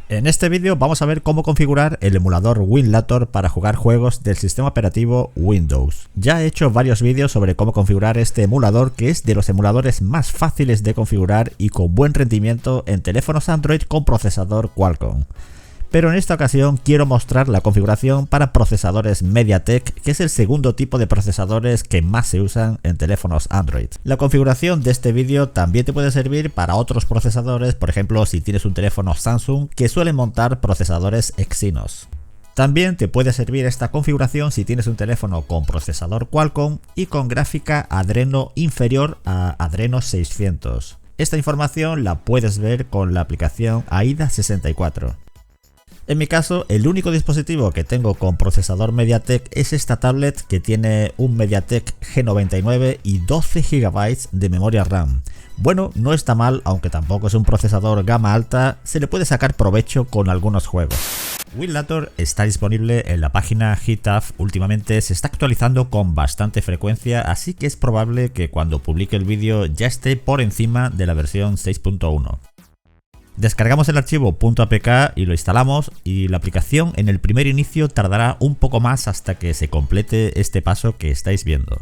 En este vídeo vamos a ver cómo configurar el emulador WinLator para jugar juegos del sistema operativo Windows. Ya he hecho varios vídeos sobre cómo configurar este emulador, que es de los emuladores más fáciles de configurar y con buen rendimiento en teléfonos Android con procesador Qualcomm. Pero en esta ocasión quiero mostrar la configuración para procesadores MediaTek, que es el segundo tipo de procesadores que más se usan en teléfonos Android. La configuración de este vídeo también te puede servir para otros procesadores, por ejemplo si tienes un teléfono Samsung que suelen montar procesadores Exynos. También te puede servir esta configuración si tienes un teléfono con procesador Qualcomm y con gráfica Adreno inferior a Adreno 600. Esta información la puedes ver con la aplicación AIDA64. En mi caso, el único dispositivo que tengo con procesador MediaTek es esta tablet que tiene un MediaTek G99 y 12 GB de memoria RAM. Bueno, no está mal, aunque tampoco es un procesador gama alta, se le puede sacar provecho con algunos juegos. WinLator está disponible en la página GitHub. Últimamente se está actualizando con bastante frecuencia, así que es probable que cuando publique el vídeo ya esté por encima de la versión 6.1. Descargamos el archivo .apk y lo instalamos, y la aplicación en el primer inicio tardará un poco más hasta que se complete este paso que estáis viendo.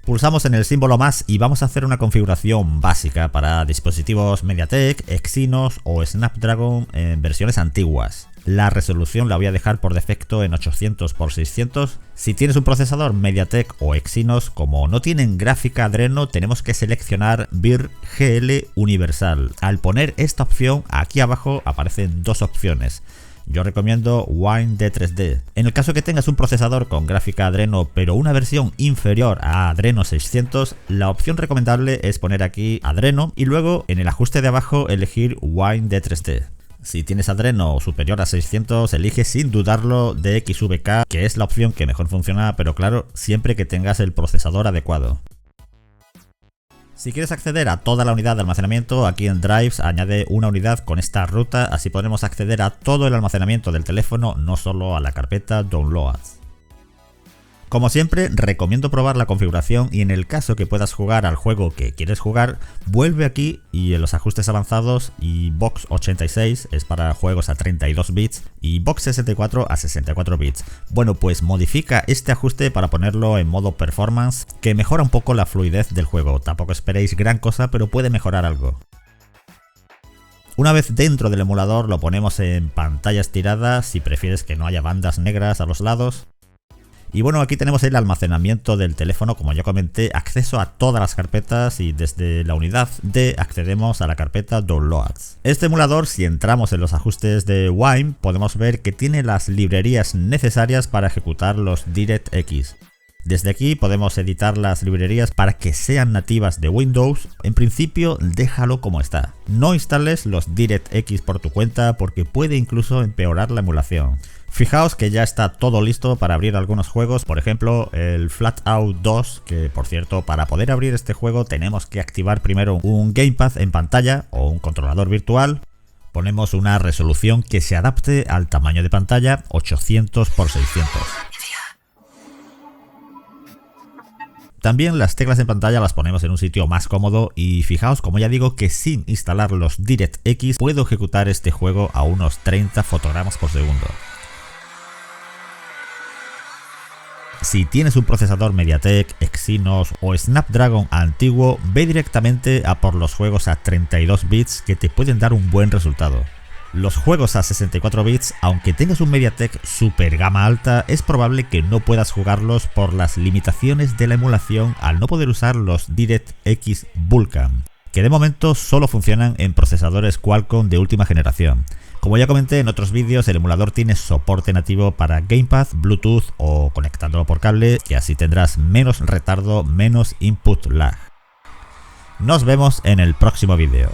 Pulsamos en el símbolo más y vamos a hacer una configuración básica para dispositivos MediaTek, Exynos o Snapdragon en versiones antiguas. La resolución la voy a dejar por defecto en 800x600. Si tienes un procesador MediaTek o Exynos, como no tienen gráfica Adreno, tenemos que seleccionar VIR GL Universal. Al poner esta opción, aquí abajo aparecen dos opciones. Yo recomiendo Wine D3D. En el caso que tengas un procesador con gráfica Adreno pero una versión inferior a Adreno 600, la opción recomendable es poner aquí Adreno y luego en el ajuste de abajo elegir Wine D3D. Si tienes Adreno superior a 600, elige sin dudarlo DXVK, que es la opción que mejor funciona, pero claro, siempre que tengas el procesador adecuado. Si quieres acceder a toda la unidad de almacenamiento, aquí en Drives añade una unidad con esta ruta, así podremos acceder a todo el almacenamiento del teléfono, no solo a la carpeta Downloads. Como siempre, recomiendo probar la configuración y en el caso que puedas jugar al juego que quieres jugar, vuelve aquí y en los ajustes avanzados y Box 86 es para juegos a 32 bits y Box 64 a 64 bits. Bueno, pues modifica este ajuste para ponerlo en modo performance, que mejora un poco la fluidez del juego. Tampoco esperéis gran cosa, pero puede mejorar algo. Una vez dentro del emulador lo ponemos en pantalla estirada si prefieres que no haya bandas negras a los lados. Y bueno, aquí tenemos el almacenamiento del teléfono, como ya comenté, acceso a todas las carpetas y desde la unidad D accedemos a la carpeta Downloads. Este emulador, si entramos en los ajustes de Wine, podemos ver que tiene las librerías necesarias para ejecutar los DirectX. Desde aquí podemos editar las librerías para que sean nativas de Windows. En principio, déjalo como está. No instales los DirectX por tu cuenta porque puede incluso empeorar la emulación. Fijaos que ya está todo listo para abrir algunos juegos, por ejemplo el Flatout 2, que por cierto para poder abrir este juego tenemos que activar primero un gamepad en pantalla o un controlador virtual. Ponemos una resolución que se adapte al tamaño de pantalla, 800x600. También las teclas en pantalla las ponemos en un sitio más cómodo y fijaos, como ya digo, que sin instalar los DirectX puedo ejecutar este juego a unos 30 fotogramas por segundo. Si tienes un procesador MediaTek, Exynos o Snapdragon antiguo, ve directamente a por los juegos a 32 bits que te pueden dar un buen resultado. Los juegos a 64 bits, aunque tengas un MediaTek super gama alta, es probable que no puedas jugarlos por las limitaciones de la emulación al no poder usar los DirectX Vulkan, que de momento solo funcionan en procesadores Qualcomm de última generación. Como ya comenté en otros vídeos, el emulador tiene soporte nativo para Gamepad, Bluetooth o conectándolo por cable, y así tendrás menos retardo, menos input lag. Nos vemos en el próximo vídeo.